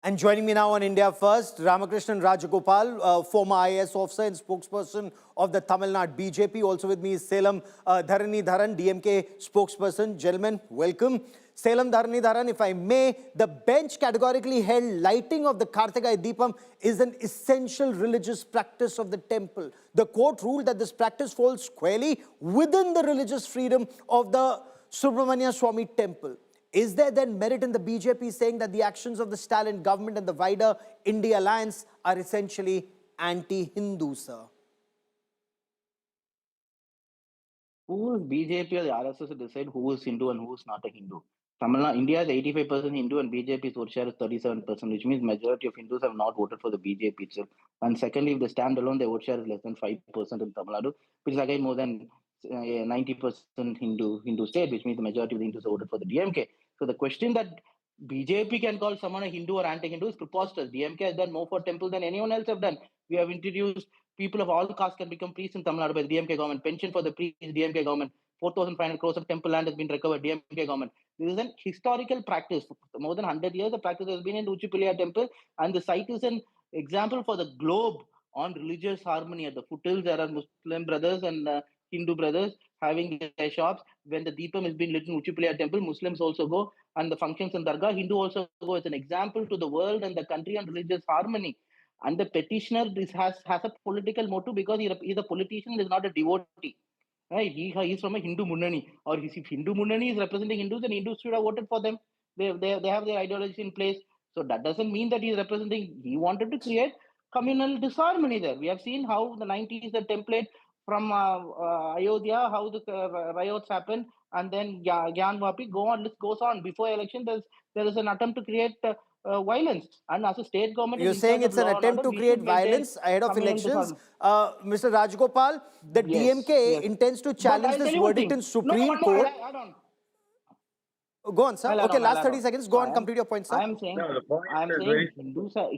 And joining me now on India First, Ramakrishnan Rajagopal, former IAS officer and spokesperson of the Tamil Nadu BJP. Also with me is Salem Dharani Dharan, DMK spokesperson. Gentlemen, welcome. Salem Dharani Dharan, if I may, the bench categorically held lighting of the Karthikai Deepam is an essential religious practice of the temple. The court ruled that this practice falls squarely within the religious freedom of the Subramania Swami temple. Is there then merit in the BJP saying that the actions of the Stalin government and the wider India alliance are essentially anti-Hindu, sir? Who is BJP or the RSS to decide who is Hindu and who is not a Hindu? Tamil Nadu, India is 85% Hindu and BJP's vote share is 37%, which means majority of Hindus have not voted for the BJP itself. And secondly, if they stand alone, their vote share is less than 5% in Tamil Nadu, which is again more than 90% Hindu state, which means the majority of the Hindus voted for the DMK. So the question that BJP can call someone a Hindu or anti-Hindu is preposterous. DMK has done more for temple than anyone else have done. We have introduced people of all castes can become priests in Tamil Nadu by the DMK government. Pension for the priests, DMK government. 4,500 crores of temple land has been recovered, DMK government. This is an historical practice. For more than 100 years, the practice has been in Uchipilya temple, and the site is an example for the globe on religious harmony. At the foothills, there are Muslim brothers and Hindu brothers having their shops. When the Deepam is being lit in Uchipilya temple, Muslims also go, and the functions in Dargah, Hindu also go. It's an example to the world and the country on religious harmony. And the petitioner has a political motive because he's a politician, he's not a devotee. Right? He's from a Hindu Munnani. Or if Hindu Munnani is representing Hindus, then Hindus should have voted for them. They have their ideology in place. So that doesn't mean that he's representing, he wanted to create communal disharmony there. We have seen how the 90s, the template from Ayodhya, how the riots happened, and then Gyan Vapi, list goes on. Before election, there is an attempt to create violence. And as a state government, you're saying it's an attempt to create violence ahead of elections. Mr. Rajagopal, the DMK intends to challenge this verdict in Supreme Court. Go on, sir. Okay, last 30 seconds. Go on, complete your point, sir. I am saying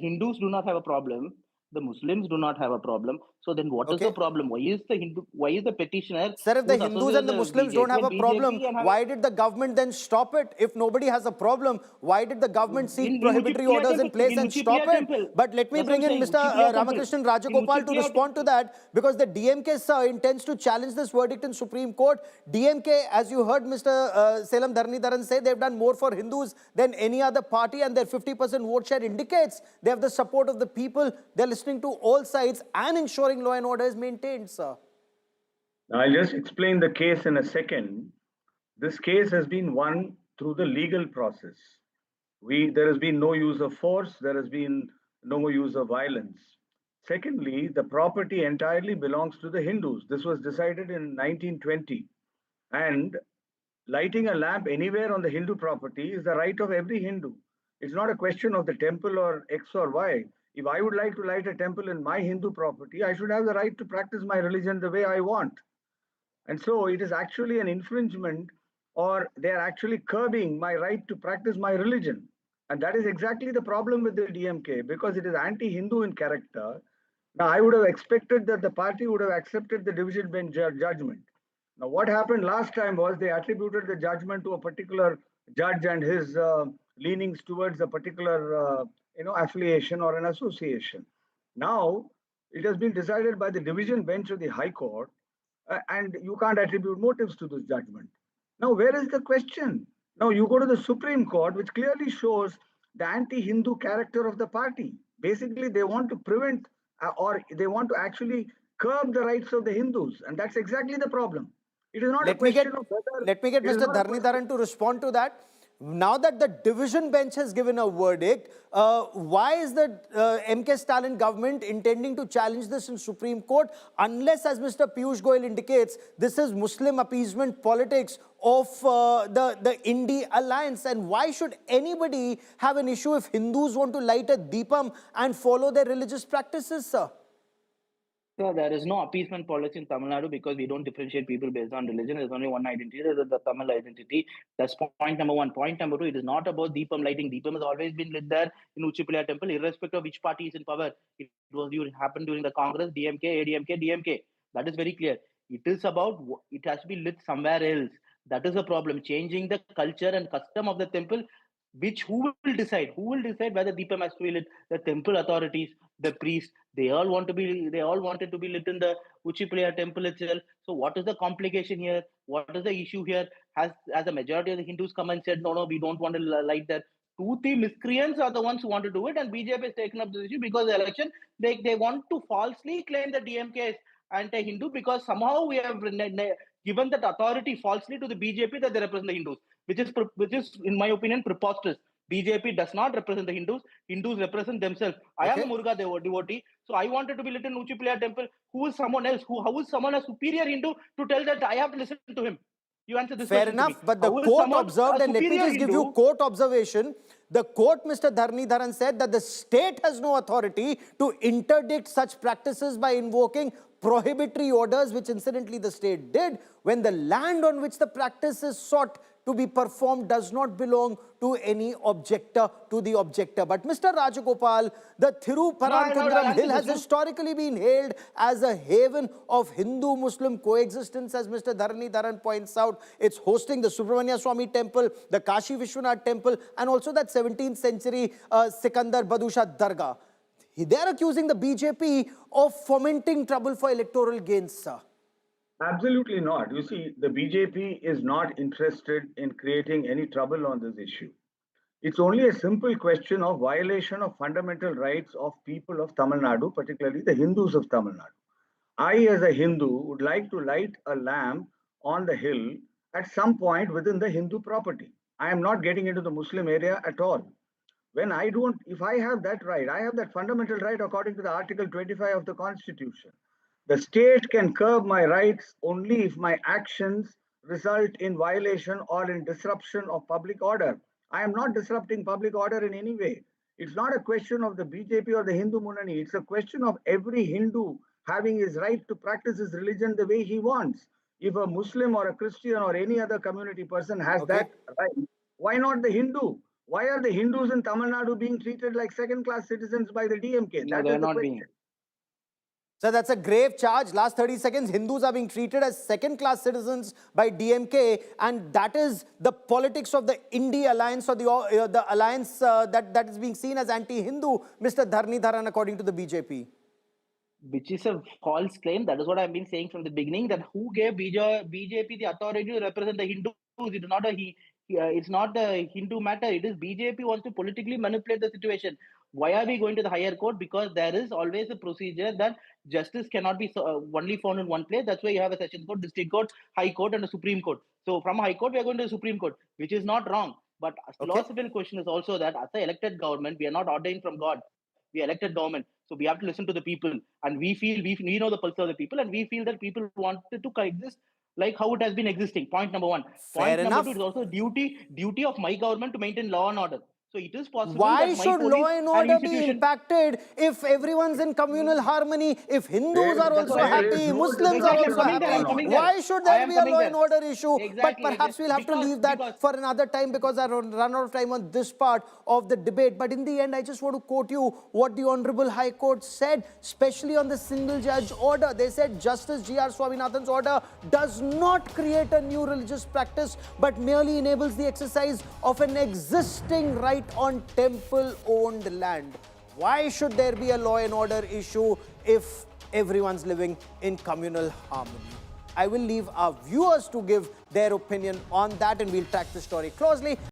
Hindus do not have a problem. The Muslims do not have a problem. So then what is the problem? Why is the petitioner... Sir, if the Hindus and the Muslims don't have a problem, why did the government then stop it? If nobody has a problem, why did the government seek prohibitory orders in place and stop it? But let me bring in Mr. Ramakrishnan Rajagopal to respond to that, because the DMK, sir, intends to challenge this verdict in Supreme Court. DMK, as you heard Mr. Salem Dharani Dharan say, they've done more for Hindus than any other party, and their 50% vote share indicates they have the support of the people. They're listening to all sides and ensuring law and order is maintained, sir. I'll just explain the case in a second. This case has been won through the legal process. There has been no use of force, there has been no use of violence. Secondly, the property entirely belongs to the Hindus. This was decided in 1920. And lighting a lamp anywhere on the Hindu property is the right of every Hindu. It's not a question of the temple or X or Y. If I would like to light a temple in my Hindu property, I should have the right to practice my religion the way I want. And so it is actually an infringement, or they are actually curbing my right to practice my religion. And that is exactly the problem with the DMK, because it is anti-Hindu in character. Now, I would have expected that the party would have accepted the division bench judgment. Now, what happened last time was they attributed the judgment to a particular judge and his leanings towards a particular affiliation or an association. Now, it has been decided by the division bench of the High Court, and you can't attribute motives to this judgment. Now, where is the question? Now, you go to the Supreme Court, which clearly shows the anti-Hindu character of the party. Basically, they want to prevent or they want to actually curb the rights of the Hindus, and that's exactly the problem. It is not a question of whether... Let me get Mr. Dharani Dharan to respond to that. Now that the division bench has given a verdict, why is the MK Stalin government intending to challenge this in Supreme Court, unless, as Mr. Piyush Goyal indicates, this is Muslim appeasement politics of the India alliance? And why should anybody have an issue if Hindus want to light a Deepam and follow their religious practices, sir? So there is no appeasement policy in Tamil Nadu because we don't differentiate people based on religion. There's only one identity, there's the Tamil identity. That's point number one. Point number two, it is not about Deepam lighting. Deepam has always been lit there in Uchipilya temple, irrespective of which party is in power. It happened during the Congress, DMK, ADMK, DMK. That is very clear. It is about, it has to be lit somewhere else. That is the problem. Changing the culture and custom of the temple. who will decide? Who will decide whether Deepam has to be lit? The temple authorities, the priests, they all wanted to be lit in the Uchiplaya temple itself. So what is the complication here? What is the issue here? Has the majority of the Hindus come and said, no, we don't want to light that? Two miscreants are the ones who want to do it, and BJP has taken up this issue because the election, they want to falsely claim that DMK is anti-Hindu because somehow we have given that authority falsely to the BJP that they represent the Hindus, which is in my opinion preposterous. BJP does not represent the Hindus. Hindus represent themselves. I am a Muruga devotee, so I wanted to be lit in Uchiplaya temple. Who is someone else? How is someone a superior Hindu to tell that I have to listen to him? You answer this Fair question enough, to me. but the How is court someone observed, a and let me superior just give Hindu? you court observation. The court, Mr. Dharani Dharan, said that the state has no authority to interdict such practices by invoking prohibitory orders, which incidentally the state did, when the land on which the practice is sought to be performed does not belong to any objector, to the objector. But Mr. Rajagopal, the Thiruparankundram hill has historically been hailed as a haven of Hindu-Muslim coexistence, as Mr. Dharani Dharan points out. It's hosting the Subramanya Swami temple, the Kashi Vishwanath temple, and also that 17th century Sikandar Badusha Dargah. They're accusing the BJP of fomenting trouble for electoral gains, sir. Absolutely not. You see, the BJP is not interested in creating any trouble on this issue. It's only a simple question of violation of fundamental rights of people of Tamil Nadu, particularly the Hindus of Tamil Nadu. I, as a Hindu, would like to light a lamp on the hill at some point within the Hindu property. I am not getting into the Muslim area at all. When I don't, if I have that right, I have that fundamental right according to the Article 25 of the Constitution. The state can curb my rights only if my actions result in violation or in disruption of public order. I am not disrupting public order in any way. It's not a question of the BJP or the Hindu Munani. It's a question of every Hindu having his right to practice his religion the way he wants. If a Muslim or a Christian or any other community person has that right, why not the Hindu? Why are the Hindus in Tamil Nadu being treated like second-class citizens by the DMK? No, they're not being. So that's a grave charge. Last 30 seconds, Hindus are being treated as second-class citizens by DMK, and that is the politics of the Indie alliance, or the alliance that is being seen as anti-Hindu, Mr. Dharani Dharan, according to the BJP. Which is a false claim. That is what I've been saying from the beginning, that who gave BJP the authority to represent the Hindus? It's not the Hindu matter. It is BJP wants to politically manipulate the situation. Why are we going to the higher court? Because there is always a procedure that justice cannot be only found in one place. That's why you have a sessions court, district court, high court, and a Supreme Court. So from high court, we are going to the Supreme Court, which is not wrong. But a philosophical question is also that as an elected government, we are not ordained from God. We are elected government. So we have to listen to the people. And we know the pulse of the people, and we feel that people wanted to coexist like how it has been existing. Point number one. Point number two is also duty of my government to maintain law and order. So it is possible. Why that my should law and order be impacted if everyone's in communal harmony, if Hindus are also happy, Muslims are also happy? Why should there be a law and order issue? But perhaps we'll have to leave that for another time, because I run out of time on this part of the debate. But in the end, I just want to quote you what the Honorable High Court said, especially on the single judge order. They said Justice G.R. Swaminathan's order does not create a new religious practice, but merely enables the exercise of an existing right on temple-owned land. Why should there be a law and order issue if everyone's living in communal harmony? I will leave our viewers to give their opinion on that, and we'll track the story closely.